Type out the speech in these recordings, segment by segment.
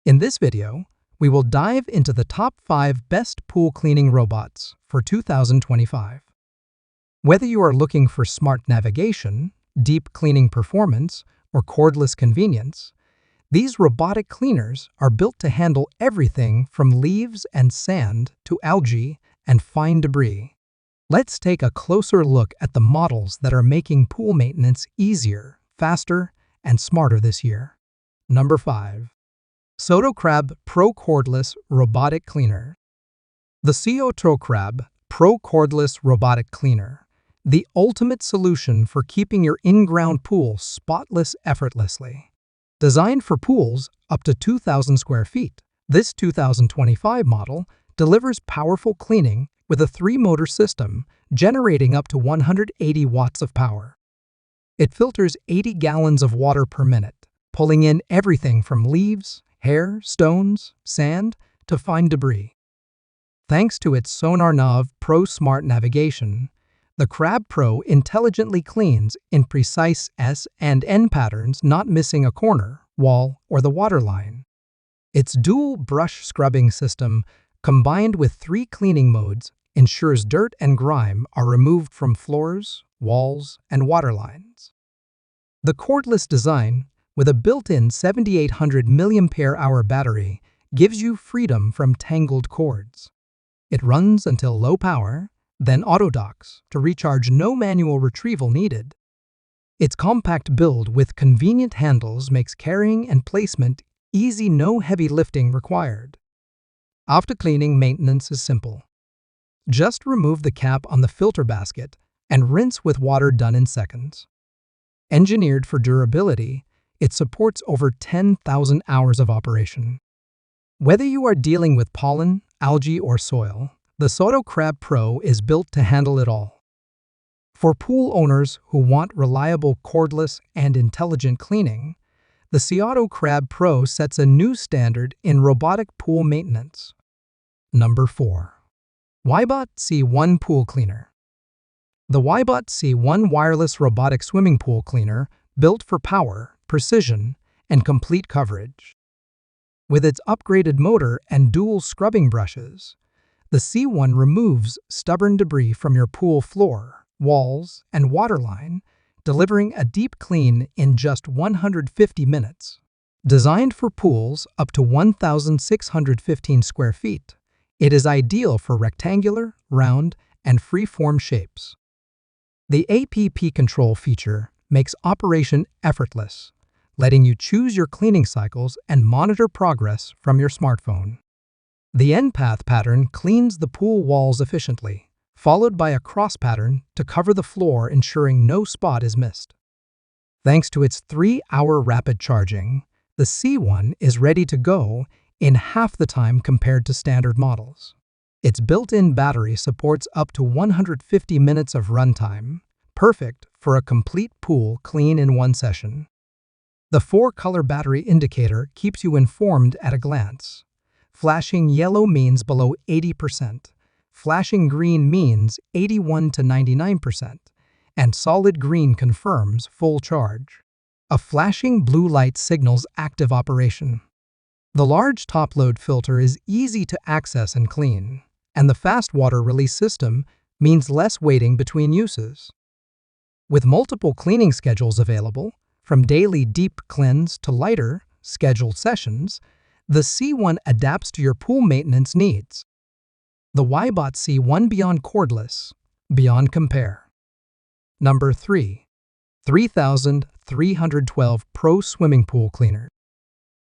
In this video, we will dive into the top 5 best pool cleaning robots for 2025. Whether you are looking for smart navigation, deep cleaning performance, or cordless convenience, these robotic cleaners are built to handle everything from leaves and sand to algae and fine debris. Let's take a closer look at the models that are making pool maintenance easier, faster, and smarter this year. Number 5. Seauto Crab Pro Cordless Robotic Cleaner. The Seauto Crab Pro Cordless Robotic Cleaner, the ultimate solution for keeping your in-ground pool spotless effortlessly. Designed for pools up to 2,000 square feet, this 2025 model delivers powerful cleaning with a 3-motor system generating up to 180 watts of power. It filters 80 gallons of water per minute, pulling in everything from leaves, hair, stones, sand, to fine debris. Thanks to its Sonar Nav Pro Smart Navigation, the Crab Pro intelligently cleans in precise S and N patterns, not missing a corner, wall, or the water line. Its dual brush scrubbing system, combined with 3 cleaning modes, ensures dirt and grime are removed from floors, walls, and water lines. The cordless design, with a built-in 7,800 mAh battery, gives you freedom from tangled cords. It runs until low power, then auto-docks to recharge, no manual retrieval needed. Its compact build with convenient handles makes carrying and placement easy, no heavy lifting required. After cleaning, maintenance is simple. Just remove the cap on the filter basket and rinse with water, done in seconds. Engineered for durability, it supports over 10,000 hours of operation. Whether you are dealing with pollen, algae, or soil, the Seauto Crab Pro is built to handle it all. For pool owners who want reliable, cordless, and intelligent cleaning, the Seauto Crab Pro sets a new standard in robotic pool maintenance. Number 4. WYBOT C1 Pool Cleaner. The WYBOT C1 wireless robotic swimming pool cleaner, built for power, precision, and complete coverage. With its upgraded motor and dual scrubbing brushes, the C1 removes stubborn debris from your pool floor, walls, and waterline, delivering a deep clean in just 150 minutes. Designed for pools up to 1,615 square feet, it is ideal for rectangular, round, and free-form shapes. The APP control feature makes operation effortless, letting you choose your cleaning cycles and monitor progress from your smartphone. The end path pattern cleans the pool walls efficiently, followed by a cross pattern to cover the floor, ensuring no spot is missed. Thanks to its 3-hour rapid charging, the C1 is ready to go in half the time compared to standard models. Its built-in battery supports up to 150 minutes of runtime, perfect for a complete pool clean in one session. The 4-color battery indicator keeps you informed at a glance. Flashing yellow means below 80%, flashing green means 81 to 99%, and solid green confirms full charge. A flashing blue light signals active operation. The large top-load filter is easy to access and clean, and the fast water release system means less waiting between uses. With multiple cleaning schedules available, from daily deep cleanse to lighter, scheduled sessions, the C1 adapts to your pool maintenance needs. The WYBOT C1 Beyond Cordless, Beyond Compare. Number 3. 3312 Pro Swimming Pool Cleaner.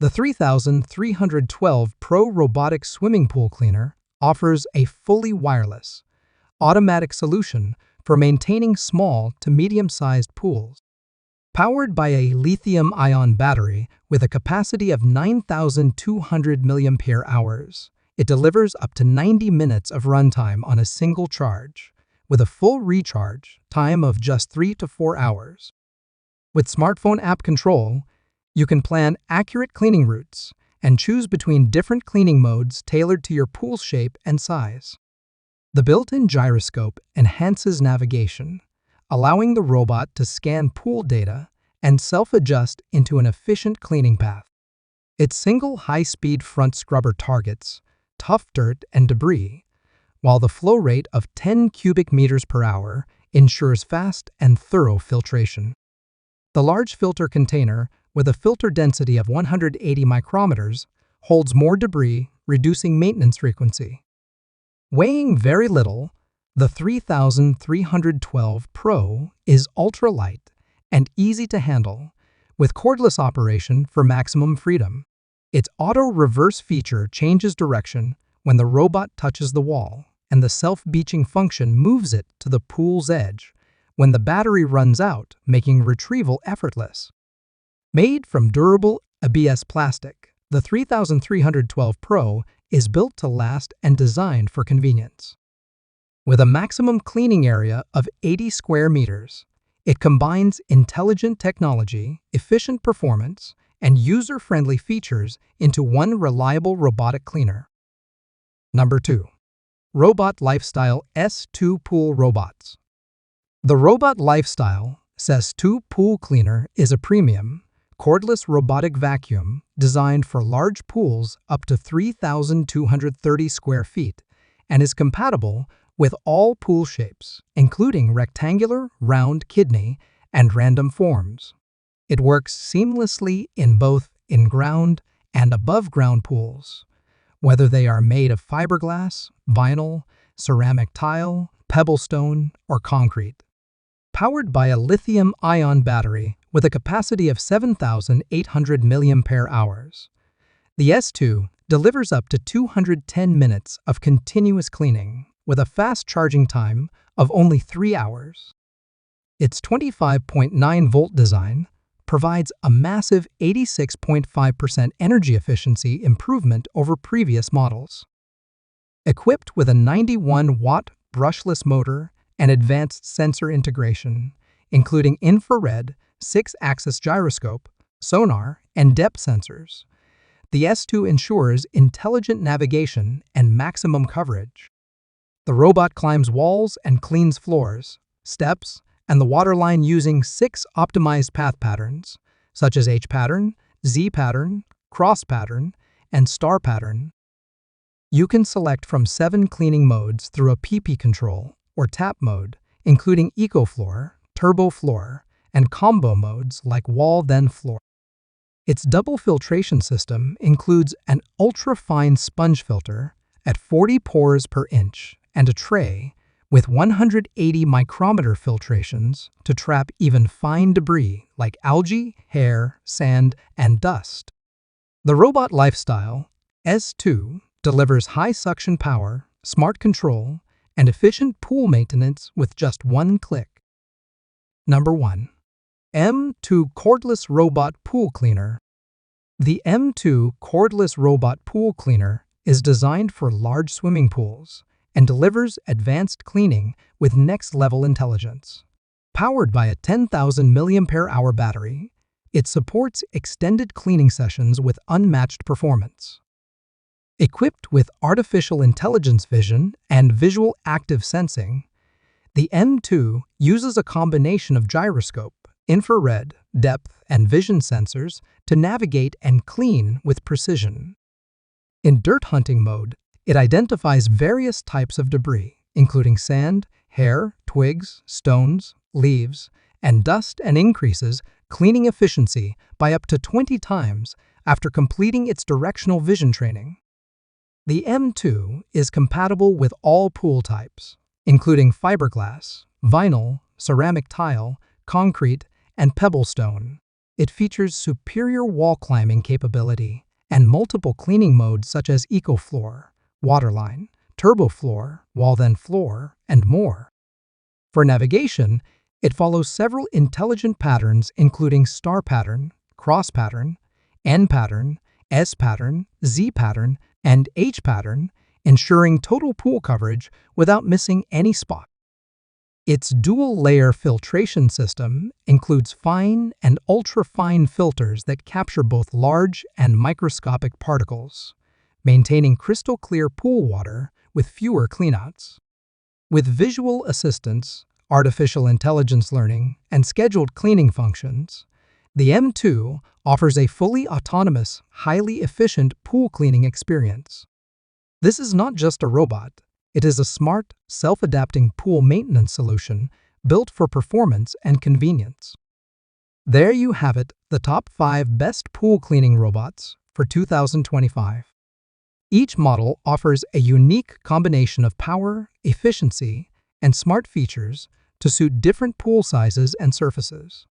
The 3312 Pro Robotic Swimming Pool Cleaner offers a fully wireless, automatic solution for maintaining small to medium-sized pools. Powered by a lithium-ion battery with a capacity of 9,200 mAh, it delivers up to 90 minutes of runtime on a single charge, with a full recharge time of just 3 to 4 hours. With smartphone app control, you can plan accurate cleaning routes and choose between different cleaning modes tailored to your pool's shape and size. The built-in gyroscope enhances navigation, allowing the robot to scan pool data and self-adjust into an efficient cleaning path. Its single high-speed front scrubber targets tough dirt and debris, while the flow rate of 10 cubic meters per hour ensures fast and thorough filtration. The large filter container, with a filter density of 180 micrometers, holds more debris, reducing maintenance frequency. Weighing very little, the 3312 Pro is ultra-light and easy to handle, with cordless operation for maximum freedom. Its auto-reverse feature changes direction when the robot touches the wall, and the self-beaching function moves it to the pool's edge when the battery runs out, making retrieval effortless. Made from durable ABS plastic, the 3312 Pro is built to last and designed for convenience. With a maximum cleaning area of 80 square meters, it combines intelligent technology, efficient performance, and user-friendly features into one reliable robotic cleaner. Number 2. Robot Lifestyle S2 Pool Robots. The Robot Lifestyle S2 Pool Cleaner is a premium, cordless robotic vacuum designed for large pools up to 3,230 square feet and is compatible with all pool shapes, including rectangular, round, kidney, and random forms. It works seamlessly in both in-ground and above-ground pools, whether they are made of fiberglass, vinyl, ceramic tile, pebblestone, or concrete. Powered by a lithium-ion battery with a capacity of 7,800 mAh, the S2 delivers up to 210 minutes of continuous cleaning with a fast charging time of only 3 hours. Its 25.9-volt design provides a massive 86.5% energy efficiency improvement over previous models. Equipped with a 91-watt brushless motor and advanced sensor integration, including infrared, 6-axis gyroscope, sonar, and depth sensors, the S2 ensures intelligent navigation and maximum coverage. The robot climbs walls and cleans floors, steps, and the waterline using 6 optimized path patterns, such as H pattern, Z pattern, cross pattern, and star pattern. You can select from 7 cleaning modes through a PP control or tap mode, including Eco Floor, Turbo Floor, and combo modes like Wall then Floor. Its double filtration system includes an ultra-fine sponge filter at 40 pores per inch and a tray with 180 micrometer filtrations to trap even fine debris like algae, hair, sand, and dust. The Robot Lifestyle S2 delivers high suction power, smart control, and efficient pool maintenance with just one click. Number 1. M2 Cordless Robot Pool Cleaner. The M2 Cordless Robot Pool Cleaner is designed for large swimming pools and delivers advanced cleaning with next-level intelligence. Powered by a 10,000 mAh battery, it supports extended cleaning sessions with unmatched performance. Equipped with artificial intelligence vision and visual active sensing, the M2 uses a combination of gyroscope, infrared, depth, and vision sensors to navigate and clean with precision. In dirt hunting mode, it identifies various types of debris, including sand, hair, twigs, stones, leaves, and dust, and increases cleaning efficiency by up to 20 times after completing its directional vision training. The M2 is compatible with all pool types, including fiberglass, vinyl, ceramic tile, concrete, and pebblestone. It features superior wall climbing capability and multiple cleaning modes such as Eco Floor, Waterline, Turbo Floor, Wall then Floor, and more. For navigation, it follows several intelligent patterns including star pattern, cross pattern, N pattern, S pattern, Z pattern, and H pattern, ensuring total pool coverage without missing any spot. Its dual-layer filtration system includes fine and ultra-fine filters that capture both large and microscopic particles, maintaining crystal-clear pool water with fewer cleanouts. With visual assistance, artificial intelligence learning, and scheduled cleaning functions, The M2 offers a fully autonomous, highly efficient pool cleaning experience. This is not just a robot, it is a smart, self-adapting pool maintenance solution built for performance and convenience. There you have it, the top 5 best pool cleaning robots for 2025. Each model offers a unique combination of power, efficiency, and smart features to suit different pool sizes and surfaces.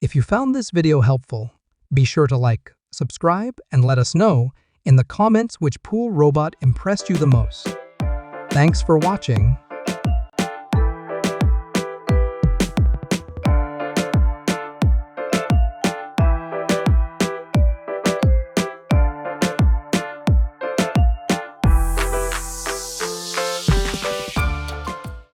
If you found this video helpful, be sure to like, subscribe, and let us know in the comments which pool robot impressed you the most. Thanks for watching.